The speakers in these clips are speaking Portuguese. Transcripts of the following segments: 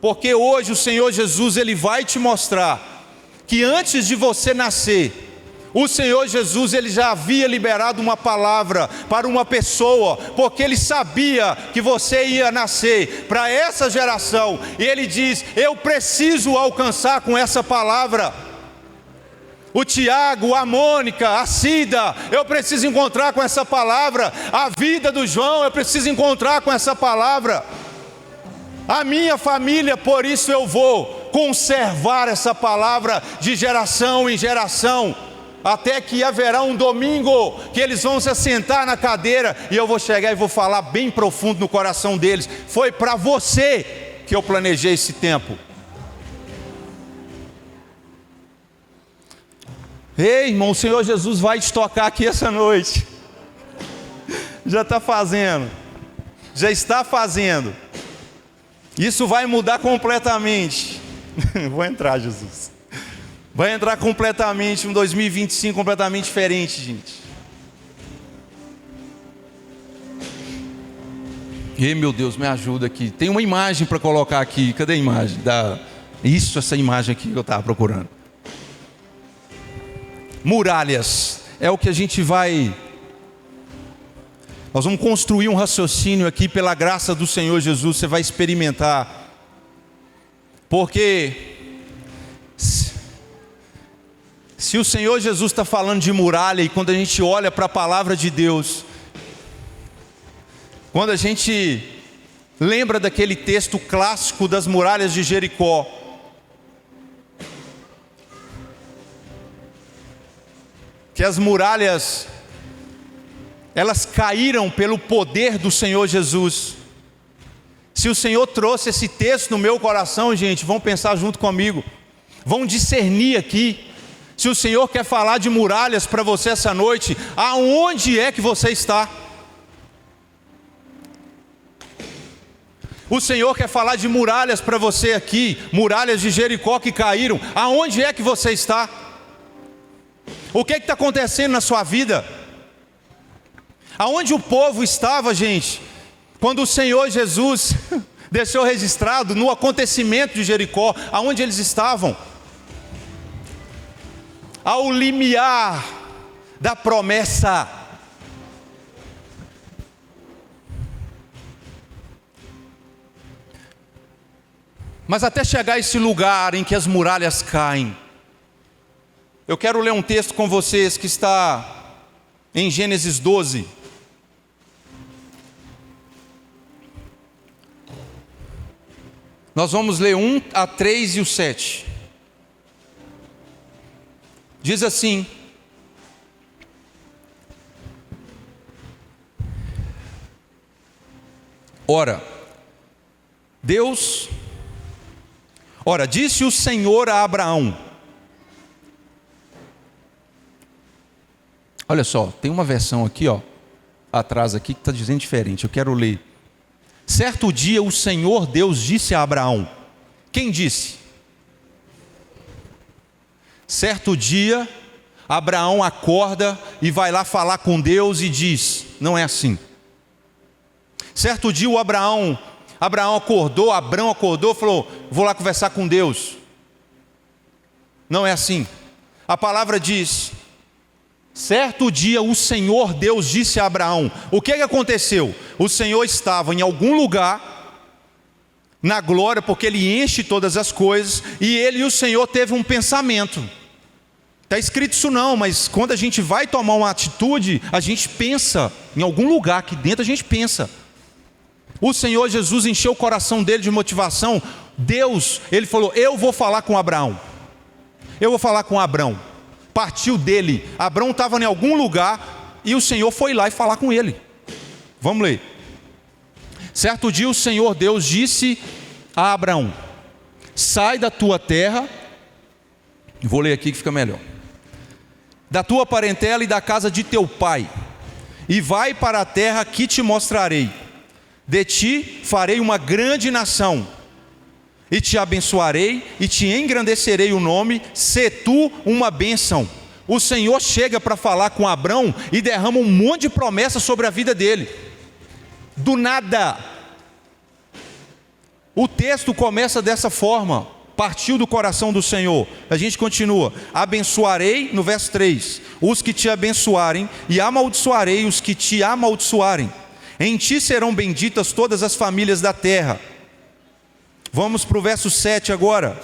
Porque hoje o Senhor Jesus, Ele vai te mostrar que antes de você nascer, o Senhor Jesus, Ele já havia liberado uma palavra para uma pessoa, porque Ele sabia que você ia nascer para essa geração, e Ele diz: eu preciso alcançar com essa palavra. O Tiago, a Mônica, a Cida, eu preciso encontrar com essa palavra. A vida do João, eu preciso encontrar com essa palavra. A minha família, por isso eu vou conservar essa palavra de geração em geração, até que haverá um domingo que eles vão se assentar na cadeira e eu vou chegar e vou falar bem profundo no coração deles: foi para você que eu planejei esse tempo. Ei, irmão, o Senhor Jesus vai te tocar aqui essa noite. Já está fazendo, já está fazendo. Isso vai mudar completamente. Vou entrar, Jesus. Vai entrar completamente, um 2025 completamente diferente, gente. Ei, meu Deus, me ajuda aqui. Tem uma imagem para colocar aqui. Cadê a imagem? Essa imagem aqui que eu estava procurando. Muralhas. É o que a gente vai... Nós vamos construir um raciocínio aqui pela graça do Senhor Jesus. Você vai experimentar. Porque... Se o Senhor Jesus está falando de muralha, e quando a gente olha para a palavra de Deus, quando a gente lembra daquele texto clássico das muralhas de Jericó, que as muralhas, elas caíram pelo poder do Senhor Jesus. Se o Senhor trouxe esse texto no meu coração, gente, vão pensar junto comigo, vão discernir aqui. Se o Senhor quer falar de muralhas para você essa noite, aonde é que você está? O Senhor quer falar de muralhas para você aqui, muralhas de Jericó que caíram, aonde é que você está? O que está acontecendo na sua vida? Aonde o povo estava, gente, quando o Senhor Jesus deixou registrado no acontecimento de Jericó, aonde eles estavam? Ao limiar da promessa. Mas até chegar a esse lugar em que as muralhas caem, eu quero ler um texto com vocês que está em Gênesis 12. Nós vamos ler 1 a 3 e o 7. Diz assim: Ora, disse o Senhor a Abraão. Olha só, tem uma versão aqui, atrás aqui, que está dizendo diferente, eu quero ler. Certo dia o Senhor Deus disse a Abraão. Quem disse? Certo dia, Abraão acorda e vai lá falar com Deus e diz: não é assim. Certo dia Abraão acordou e falou: vou lá conversar com Deus. Não é assim. A palavra diz: certo dia o Senhor Deus disse a Abraão. O que aconteceu? O Senhor estava em algum lugar, na glória, porque Ele enche todas as coisas, e Ele e o Senhor teve um pensamento. Está escrito isso não, mas quando a gente vai tomar uma atitude, a gente pensa, em algum lugar aqui dentro a gente pensa. O Senhor Jesus encheu o coração dele de motivação. Deus, Ele falou: eu vou falar com Abraão. Eu vou falar com Abrão. Partiu dele. Abrão estava em algum lugar e o Senhor foi lá e falar com ele. Vamos ler. Certo dia o Senhor Deus disse a Abraão: sai da tua terra. Vou ler aqui que fica melhor. Da tua parentela e da casa de teu pai, e vai para a terra que te mostrarei. De ti farei uma grande nação, e te abençoarei, e te engrandecerei o nome, sê tu uma bênção. O Senhor chega para falar com Abrão e derrama um monte de promessas sobre a vida dele. Do nada. O texto começa dessa forma, partiu do coração do Senhor. A gente continua: abençoarei, no verso 3, os que te abençoarem, e amaldiçoarei os que te amaldiçoarem. Em ti serão benditas todas as famílias da terra. Vamos para o verso 7 agora.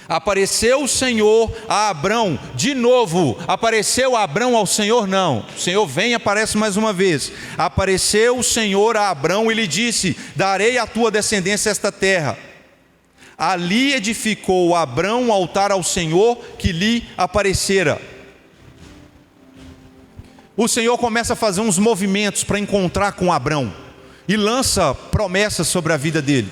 Apareceu o Senhor a Abrão, de novo, apareceu Abrão ao Senhor? Não, o Senhor vem e aparece mais uma vez. Apareceu o Senhor a Abrão e lhe disse: darei à tua descendência esta terra. Ali edificou Abrão um altar ao Senhor que lhe aparecera. O Senhor começa a fazer uns movimentos para encontrar com Abrão e lança promessas sobre a vida dele.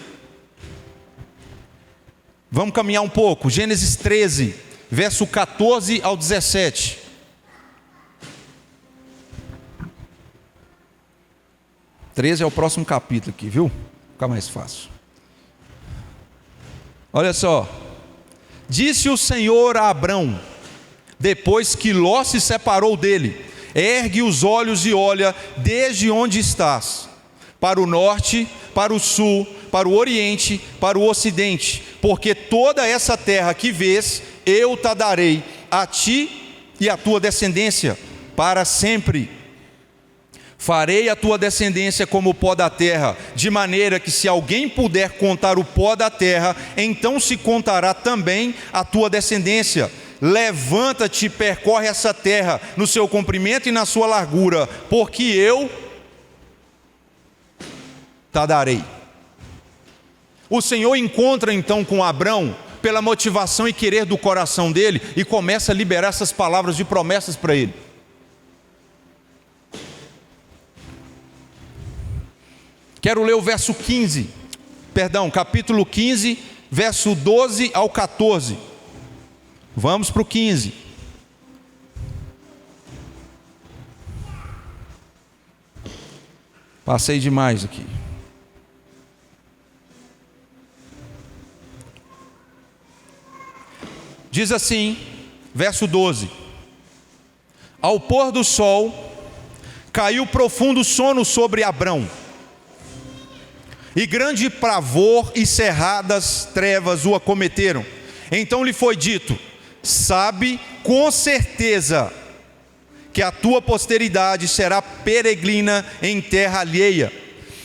Vamos caminhar um pouco. Gênesis 13, verso 14 ao 17. É o próximo capítulo aqui, viu? Fica mais fácil. Olha só. Disse o Senhor a Abrão, depois que Ló se separou dele: ergue os olhos e olha desde onde estás, para o norte, para o sul, para o oriente, para o ocidente, porque toda essa terra que vês, eu te darei a ti e à tua descendência para sempre. Farei a tua descendência como o pó da terra, de maneira que se alguém puder contar o pó da terra, então se contará também a tua descendência. Levanta-te e percorre essa terra no seu comprimento e na sua largura, porque eu te darei. O Senhor encontra então com Abrão pela motivação e querer do coração dele e começa a liberar essas palavras de promessas para ele. Quero ler o verso 15, capítulo 15, verso 12 ao 14. Vamos para o 15. Passei demais aqui. Diz assim, verso 12: ao pôr do sol, caiu profundo sono sobre Abrão, e grande pavor e cerradas trevas o acometeram. Então lhe foi dito: sabe com certeza que a tua posteridade será peregrina em terra alheia,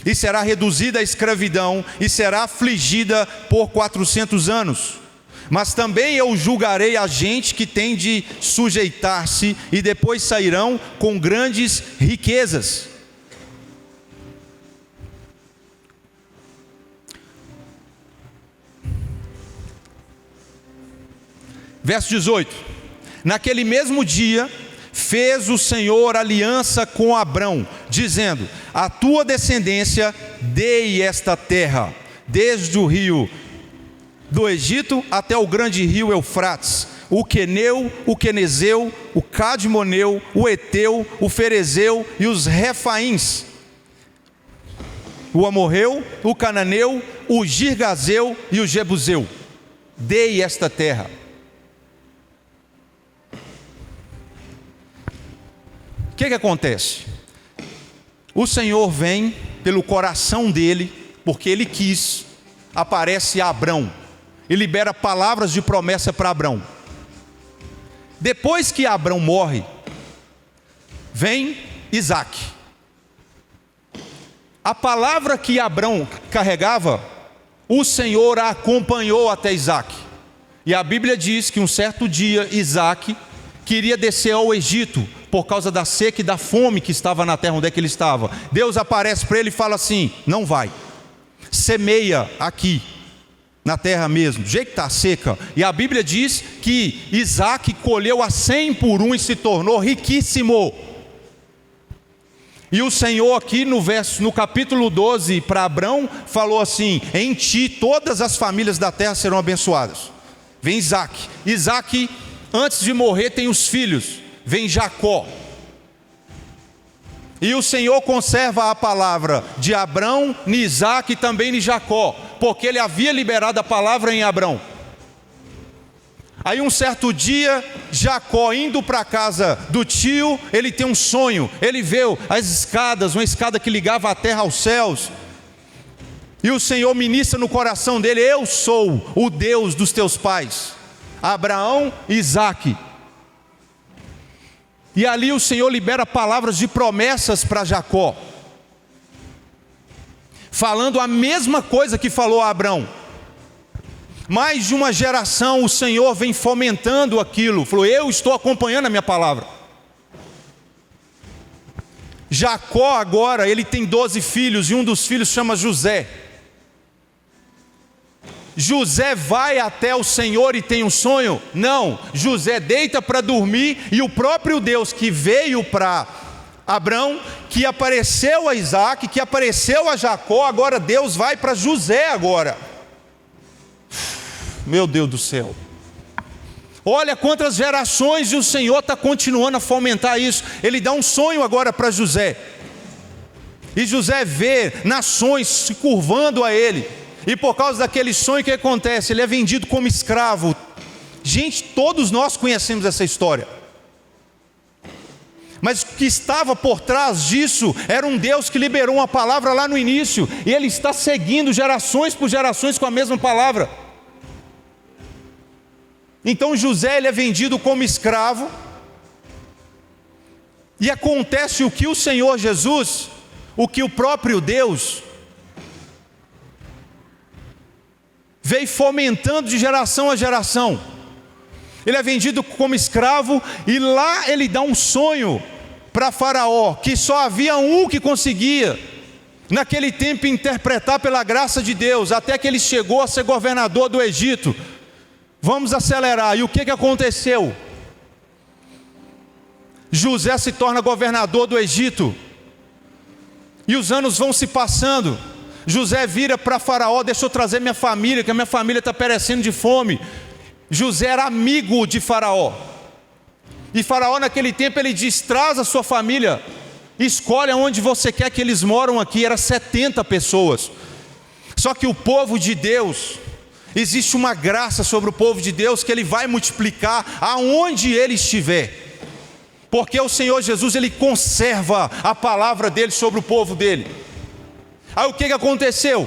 e será reduzida à escravidão, e será afligida por 400 anos. Mas também eu julgarei a gente que tem de sujeitar-se, e depois sairão com grandes riquezas. Verso 18: naquele mesmo dia fez o Senhor aliança com Abrão, dizendo: a tua descendência dei esta terra, desde o rio do Egito até o grande rio Eufrates, o Queneu, o Quenezeu, o Cadmoneu, o Eteu, o Ferezeu e os Refaíns, o Amorreu, o Cananeu, o Girgazeu e o Jebuseu. Dei esta terra. O que acontece? O Senhor vem pelo coração dele, porque ele quis, aparece a Abrão e libera palavras de promessa para Abrão. Depois que Abrão morre, vem Isaac. A palavra que Abrão carregava, o Senhor a acompanhou até Isaac. E a Bíblia diz que um certo dia Isaac queria descer ao Egito por causa da seca e da fome que estava na terra onde é que ele estava. Deus aparece para ele e fala assim: não vai, semeia aqui na terra mesmo, do jeito que está seca. E a Bíblia diz que Isaac colheu a 100 por 1 e se tornou riquíssimo. E o Senhor aqui no capítulo 12 para Abrão falou assim: em ti todas as famílias da terra serão abençoadas. Vem Isaac. Isaac, antes de morrer, tem os filhos. Vem Jacó. E o Senhor conserva a palavra de Abrão, em Isaac e também em Jacó, porque ele havia liberado a palavra em Abrão. Aí um certo dia, Jacó indo para a casa do tio, ele tem um sonho. Ele vê as escadas, uma escada que ligava a terra aos céus. E o Senhor ministra no coração dele: eu sou o Deus dos teus pais, Abraão e Isaque. E ali o Senhor libera palavras de promessas para Jacó, falando a mesma coisa que falou a Abraão. Mais de uma geração o Senhor vem fomentando aquilo. Falou: eu estou acompanhando a minha palavra. Jacó agora, ele tem 12 filhos, e um dos filhos chama José. José vai até o Senhor e tem um sonho? Não, José deita para dormir, e o próprio Deus que veio para Abraão, que apareceu a Isaque, que apareceu a Jacó, agora Deus vai para José agora. Meu Deus do céu, olha quantas gerações, e o Senhor está continuando a fomentar isso. Ele dá um sonho agora para José, e José vê nações se curvando a ele, e por causa daquele sonho, o que acontece? Ele é vendido como escravo. Gente, todos nós conhecemos essa história, mas o que estava por trás disso era um Deus que liberou uma palavra lá no início, e Ele está seguindo gerações por gerações com a mesma palavra. Então José, ele é vendido como escravo, e acontece o que o Senhor Jesus, o que o próprio Deus veio fomentando de geração a geração. Ele é vendido como escravo, e lá ele dá um sonho para Faraó, que só havia um que conseguia naquele tempo interpretar pela graça de Deus, até que ele chegou a ser governador do Egito. Vamos acelerar. E o que aconteceu? José se torna governador do Egito, e os anos vão se passando. José vira para Faraó: deixa eu trazer minha família, que a minha família está perecendo de fome. José era amigo de Faraó, e Faraó naquele tempo ele diz: traz a sua família, escolhe onde você quer que eles moram aqui. Era 70 pessoas. Só que o povo de Deus, existe uma graça sobre o povo de Deus, que Ele vai multiplicar aonde ele estiver, porque o Senhor Jesus, Ele conserva a palavra dEle sobre o povo dEle. Aí o que aconteceu?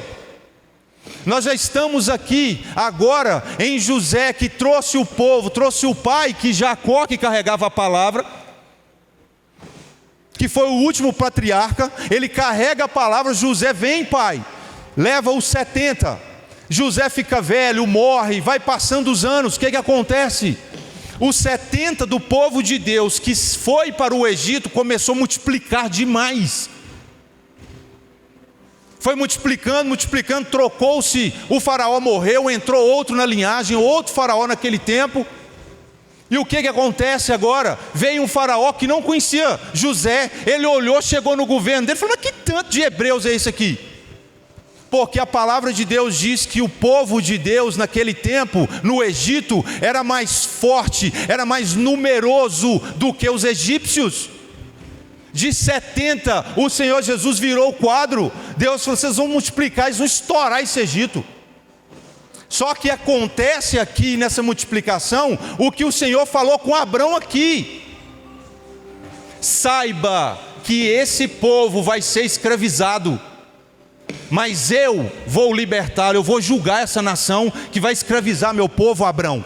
Nós já estamos aqui agora em José, que trouxe o povo, trouxe o pai, que Jacó, que carregava a palavra, que foi o último patriarca. Ele carrega a palavra. José vem, pai, leva os 70. José fica velho, morre, vai passando os anos. O que acontece? Os 70 do povo de Deus que foi para o Egito começou a multiplicar demais. Foi multiplicando, multiplicando, trocou-se. O faraó morreu, entrou outro na linhagem, outro faraó naquele tempo. E o que acontece agora? Veio um faraó que não conhecia José. Ele olhou, chegou no governo dele e falou: mas que tanto de hebreus é isso aqui? Porque a palavra de Deus diz que o povo de Deus naquele tempo, no Egito, era mais forte, era mais numeroso do que os egípcios. De 70, o Senhor Jesus virou o quadro. Deus falou: vocês vão multiplicar, eles vão estourar esse Egito. Só que acontece aqui nessa multiplicação o que o Senhor falou com Abraão aqui: saiba que esse povo vai ser escravizado, mas eu vou libertá-lo. Eu vou julgar essa nação que vai escravizar meu povo, Abraão.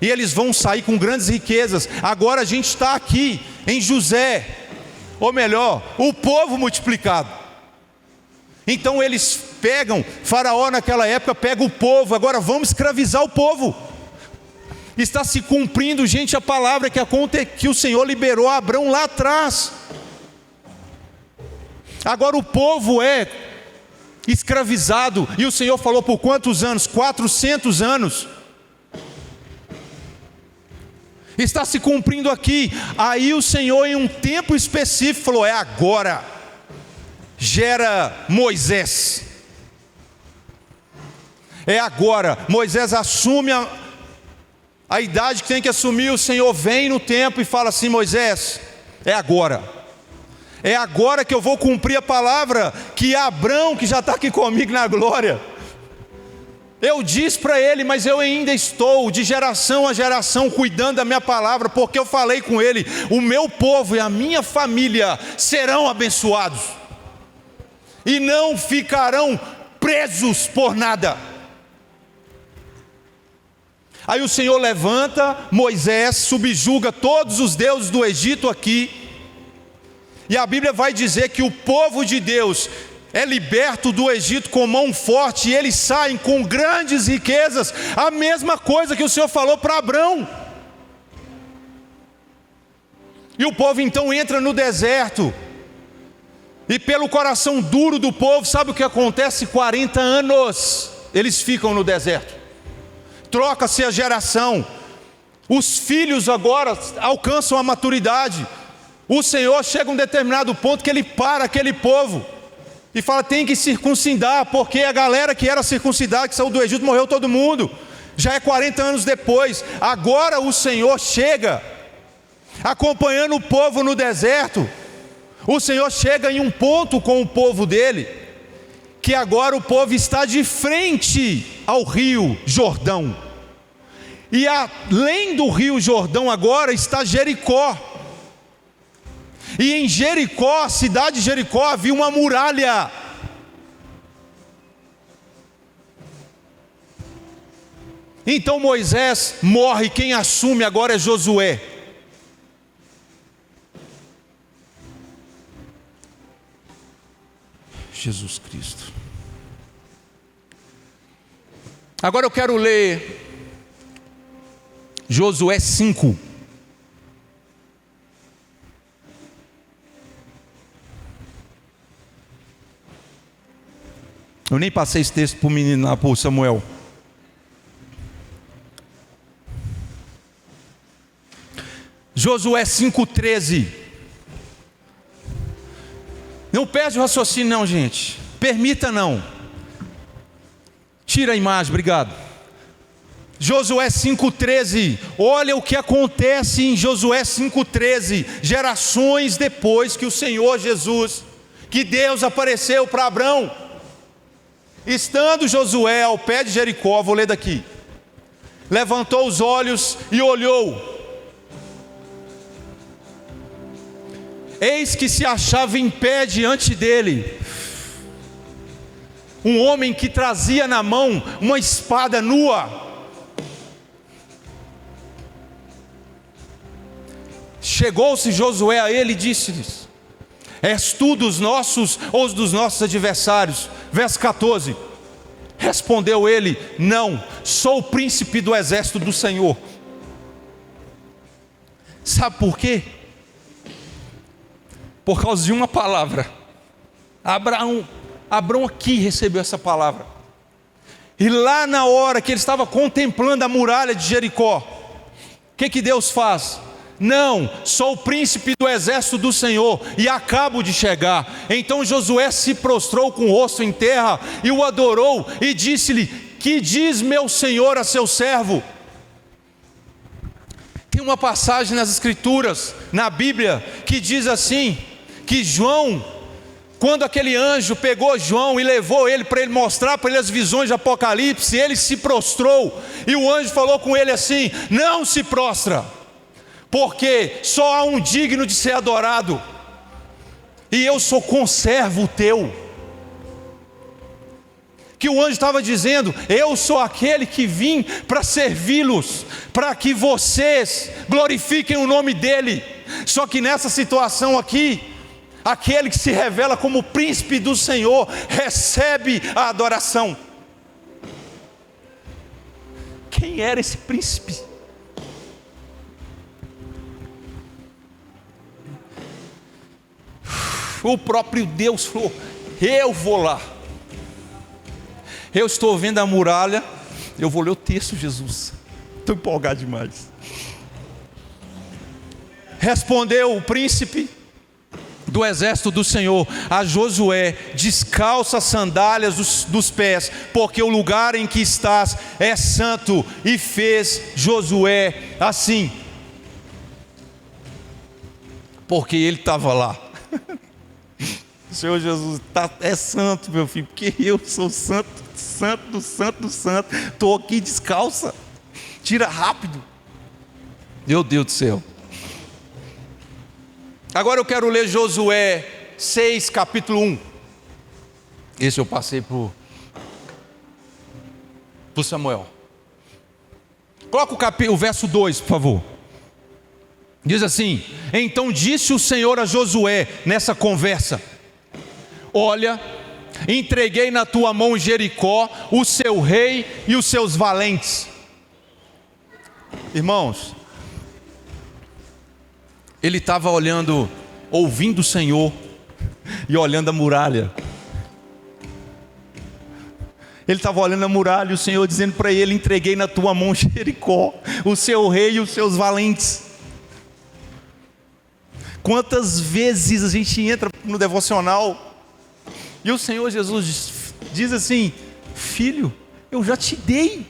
E eles vão sair com grandes riquezas. Agora a gente está aqui em José, ou melhor, o povo multiplicado. Então eles pegam, Faraó naquela época pega o povo, agora vamos escravizar o povo. Está se cumprindo, gente, a palavra que o Senhor liberou a Abraão lá atrás. Agora o povo é escravizado, e o Senhor falou por quantos anos? 400 anos. Está se cumprindo aqui. Aí o Senhor, em um tempo específico, falou: é agora. Gera Moisés. É agora. Moisés assume a idade que tem que assumir. O Senhor vem no tempo e fala assim: Moisés, é agora. É agora que eu vou cumprir a palavra que Abraão, que já está aqui comigo na glória, eu disse para ele, mas eu ainda estou de geração a geração cuidando da minha palavra, porque eu falei com ele: o meu povo e a minha família serão abençoados. e não ficarão presos por nada. Aí o Senhor levanta Moisés, subjuga todos os deuses do Egito aqui, e a Bíblia vai dizer que o povo de Deus é liberto do Egito com mão forte, e eles saem com grandes riquezas, a mesma coisa que o Senhor falou para Abrão. E o povo então entra no deserto, e pelo coração duro do povo, sabe o que acontece? 40 anos eles ficam no deserto, troca-se a geração, os filhos agora alcançam a maturidade. O Senhor chega a um determinado ponto que Ele para aquele povo e fala: tem que circuncidar, porque a galera que era circuncidada, que saiu do Egito, morreu todo mundo. Já é 40 anos depois. Agora o Senhor chega acompanhando o povo no deserto. O Senhor chega em um ponto com o povo dele, que agora o povo está de frente ao rio Jordão, e além do rio Jordão agora está Jericó. E em Jericó, a cidade de Jericó, havia uma muralha. Então Moisés morre, quem assume agora é Josué. Jesus Cristo. Agora eu quero ler Josué 5. Eu nem passei esse texto para o menino lá, para o Samuel. Josué 5,13. Não perde o raciocínio não, gente. Permita não. Tira a imagem, obrigado. Josué 5,13. Olha o que acontece em Josué 5,13. Gerações depois que o Senhor Jesus, que Deus apareceu para Abrão. Estando Josué ao pé de Jericó, vou ler daqui. Levantou os olhos e olhou. Eis que se achava em pé diante dele um homem que trazia na mão uma espada nua. Chegou-se Josué a ele e disse-lhes: és tu dos nossos ou dos nossos adversários? Verso 14. Respondeu ele: não, sou o príncipe do exército do Senhor. Sabe por quê? Por causa de uma palavra. Abrão aqui recebeu essa palavra. E lá na hora que ele estava contemplando a muralha de Jericó, o que Deus faz? Não, sou o príncipe do exército do Senhor e acabo de chegar. Então Josué se prostrou com o rosto em terra e o adorou e disse-lhe: que diz meu senhor a seu servo? Tem uma passagem nas escrituras, na Bíblia, que diz assim, que João, quando aquele anjo pegou João e levou ele para ele mostrar para ele as visões de Apocalipse, ele se prostrou e o anjo falou com ele assim: não se prostra, porque só há um digno de ser adorado, e eu sou conservo teu. Que o anjo estava dizendo: eu sou aquele que vim para servi-los, para que vocês glorifiquem o nome dele. Só que nessa situação aqui, aquele que se revela como príncipe do Senhor recebe a adoração. Quem era esse príncipe? O próprio Deus falou: eu vou lá. Eu estou vendo a muralha. Eu vou ler o texto, Jesus. Estou empolgado demais. Respondeu o príncipe do exército do Senhor a Josué: descalça as sandálias dos pés, porque o lugar em que estás é santo. E fez Josué assim, porque ele estava lá. O Senhor Jesus é santo, meu filho, porque eu sou santo, santo do santo do santo. Estou aqui descalça. Tira rápido. Meu Deus do céu. Agora eu quero ler Josué 6, capítulo 1. Esse eu passei por Samuel. Coloca o verso 2, por favor. Diz assim: então disse o Senhor a Josué nessa conversa: olha, entreguei na tua mão Jericó, o seu rei e os seus valentes. Irmãos, ele estava olhando, ouvindo o Senhor e olhando a muralha. Ele estava olhando a muralha e o Senhor dizendo para ele: entreguei na tua mão Jericó, o seu rei e os seus valentes. Quantas vezes a gente entra no devocional e o Senhor Jesus diz assim: filho, eu já te dei.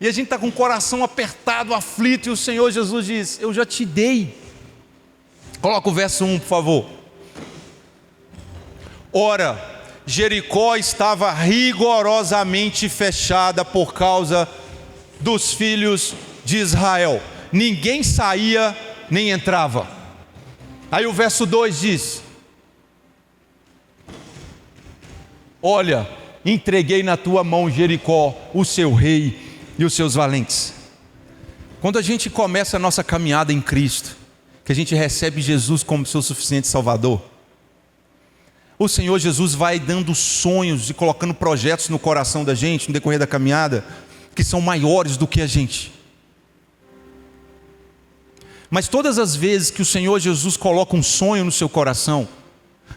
E a gente está com o coração apertado, aflito, e o Senhor Jesus diz: eu já te dei. Coloca o verso 1, por favor. Ora, Jericó estava rigorosamente fechada por causa dos filhos de Israel. Ninguém saía nem entrava. Aí o verso 2 diz: olha, entreguei na tua mão Jericó, o seu rei e os seus valentes. Quando a gente começa a nossa caminhada em Cristo, que a gente recebe Jesus como seu suficiente Salvador, o Senhor Jesus vai dando sonhos e colocando projetos no coração da gente, no decorrer da caminhada, que são maiores do que a gente. Mas todas as vezes que o Senhor Jesus coloca um sonho no seu coração,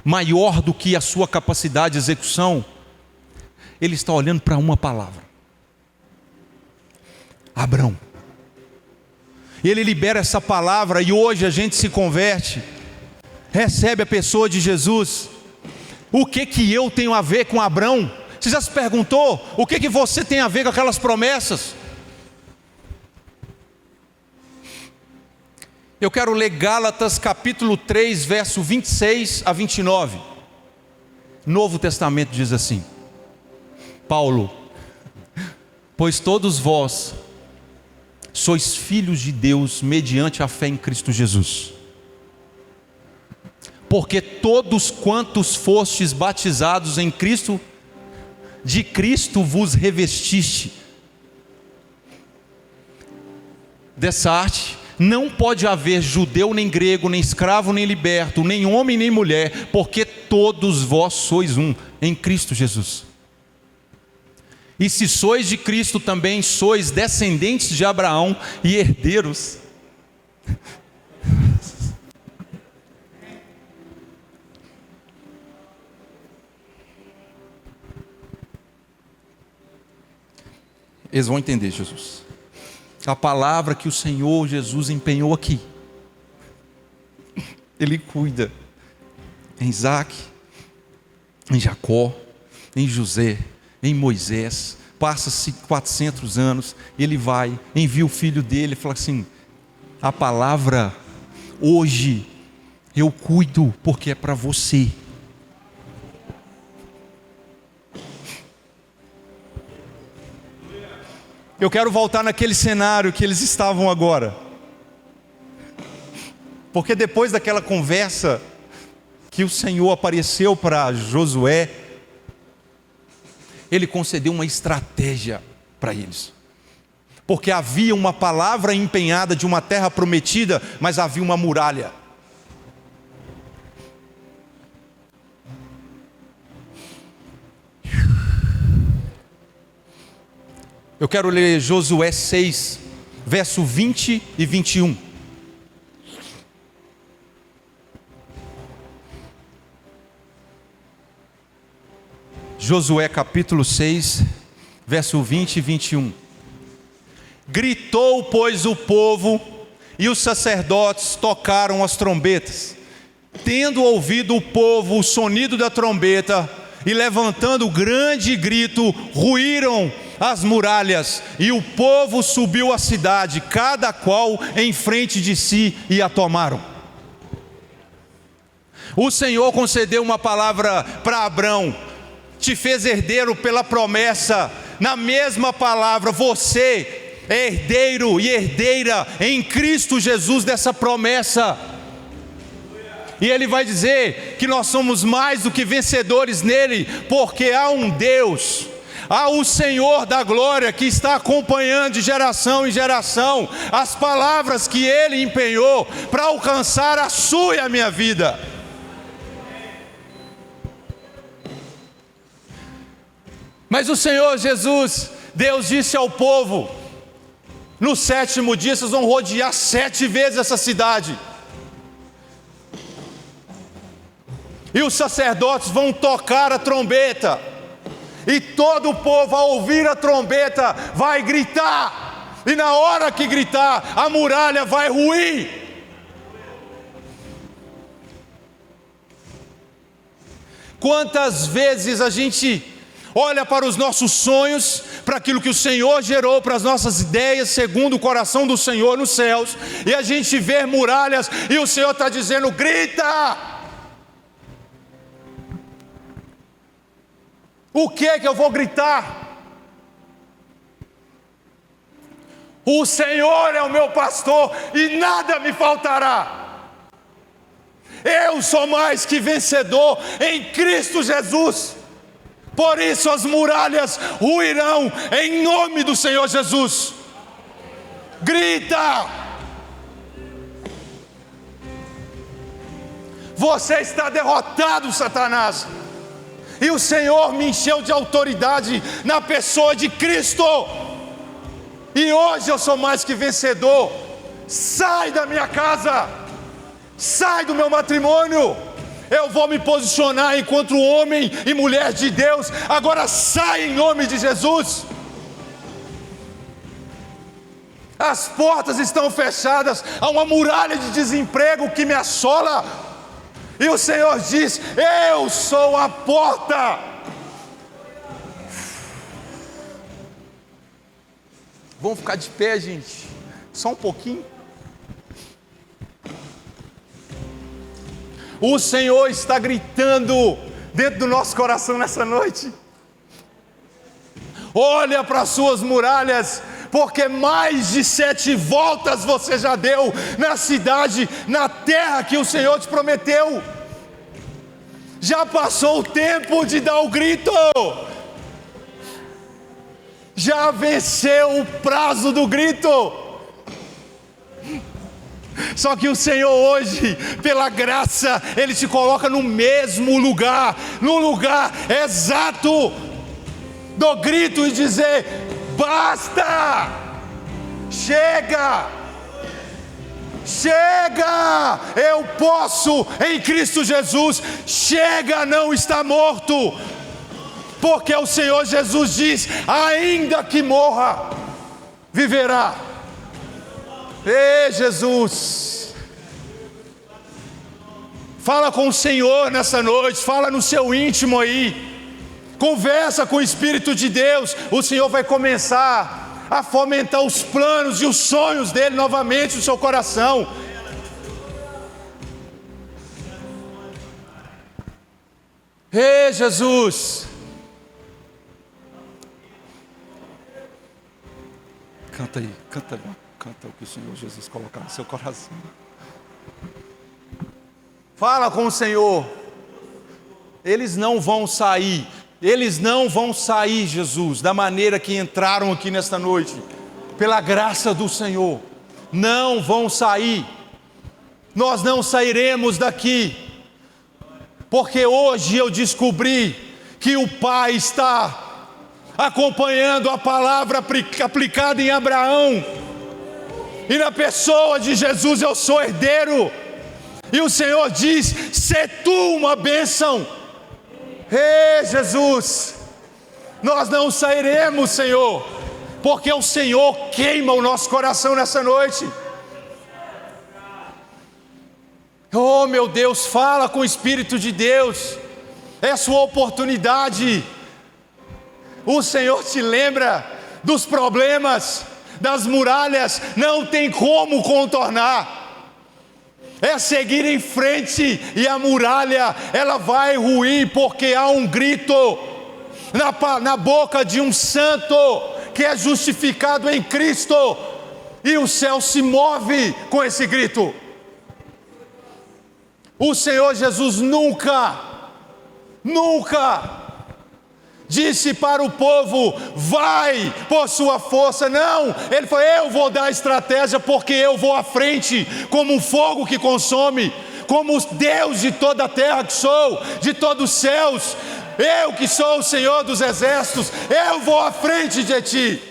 maior do que a sua capacidade de execução, Ele está olhando para uma palavra: Abrão. E Ele libera essa palavra, e hoje a gente se converte, recebe a pessoa de Jesus. O que eu tenho a ver com Abrão? Você já se perguntou? O que você tem a ver com aquelas promessas? Eu quero ler Gálatas capítulo 3, verso 26 a 29. Novo Testamento diz assim: Paulo: pois todos vós sois filhos de Deus mediante a fé em Cristo Jesus. Porque todos quantos fostes batizados em Cristo, de Cristo vos revestiste. Dessa arte não pode haver judeu nem grego, nem escravo nem liberto, nem homem nem mulher, porque todos vós sois um em Cristo Jesus. E se sois de Cristo, também sois descendentes de Abraão e herdeiros. Eles vão entender, Jesus. A palavra que o Senhor Jesus empenhou aqui, Ele cuida em Isaac, em Jacó, em José, em Moisés. Passa-se 400 anos, Ele vai, envia o filho dele e fala assim: a palavra hoje eu cuido porque é para você. Eu quero voltar naquele cenário que eles estavam agora, porque depois daquela conversa que o Senhor apareceu para Josué, Ele concedeu uma estratégia para eles, porque havia uma palavra empenhada de uma terra prometida, mas havia uma muralha. Eu quero ler Josué 6, verso 20 e 21. Josué capítulo 6, verso 20 e 21. Gritou, pois, o povo, e os sacerdotes tocaram as trombetas. Tendo ouvido o povo o sonido da trombeta, e levantando grande grito, ruíram as muralhas, e o povo subiu à cidade, cada qual em frente de si, e a tomaram. O Senhor concedeu uma palavra para Abrão, te fez herdeiro pela promessa. Na mesma palavra, você é herdeiro e herdeira em Cristo Jesus dessa promessa. E Ele vai dizer que nós somos mais do que vencedores nele, porque há um Deus, há o Senhor da glória que está acompanhando de geração em geração as palavras que Ele empenhou para alcançar a sua e a minha vida. Mas o Senhor Jesus, Deus disse ao povo: no 7º dia vocês vão rodear 7 vezes essa cidade. E os sacerdotes vão tocar a trombeta. E todo o povo, ao ouvir a trombeta, vai gritar. E na hora que gritar, a muralha vai ruir. Quantas vezes a gente olha para os nossos sonhos, para aquilo que o Senhor gerou, para as nossas ideias, segundo o coração do Senhor nos céus, e a gente vê muralhas, e o Senhor está dizendo: grita! O que é que eu vou gritar? O Senhor é o meu pastor e nada me faltará. Eu sou mais que vencedor em Cristo Jesus. Por isso as muralhas ruirão em nome do Senhor Jesus. Grita! Você está derrotado, Satanás. E o Senhor me encheu de autoridade na pessoa de Cristo. E hoje eu sou mais que vencedor. Sai da minha casa. Sai do meu matrimônio. Eu vou me posicionar enquanto homem e mulher de Deus. Agora sai em nome de Jesus. As portas estão fechadas. Há uma muralha de desemprego que me assola. E o Senhor diz: eu sou a porta. Vamos ficar de pé, gente, só um pouquinho. O Senhor está gritando dentro do nosso coração nessa noite. Olha para as suas muralhas, porque mais de 7 voltas você já deu na cidade, na terra que o Senhor te prometeu. Já passou o tempo de dar o grito. Já venceu o prazo do grito. Só que o Senhor hoje, pela graça, Ele te coloca no mesmo lugar, no lugar exato do grito, e dizer: basta, chega, chega, eu posso em Cristo Jesus, chega, não está morto, porque o Senhor Jesus diz: ainda que morra, viverá. Ei, Jesus, fala com o Senhor nessa noite, fala no seu íntimo aí, conversa com o Espírito de Deus. O Senhor vai começar a fomentar os planos e os sonhos dele novamente no seu coração. Ei, Jesus, canta aí, canta o que o Senhor Jesus colocar no seu coração. Fala com o Senhor. Eles não vão sair, Jesus, da maneira que entraram aqui nesta noite, pela graça do Senhor, não vão sair. Nós não sairemos daqui, porque hoje eu descobri que o Pai está acompanhando a palavra aplicada em Abraão, e na pessoa de Jesus eu sou herdeiro. E o Senhor diz: sê tu uma bênção. Ei, Jesus, nós não sairemos, Senhor, porque o Senhor queima o nosso coração nessa noite. Oh, meu Deus, fala com o Espírito de Deus. É sua oportunidade. O Senhor te lembra dos problemas, das muralhas, não tem como contornar. É seguir em frente, e a muralha, ela vai ruir, porque há um grito na boca de um santo que é justificado em Cristo, e o céu se move com esse grito. O Senhor Jesus nunca disse para o povo: vai por sua força. Não, ele falou: eu vou dar a estratégia, porque eu vou à frente como um fogo que consome, como Deus de toda a terra que sou, de todos os céus. Eu que sou o Senhor dos exércitos, eu vou à frente de ti.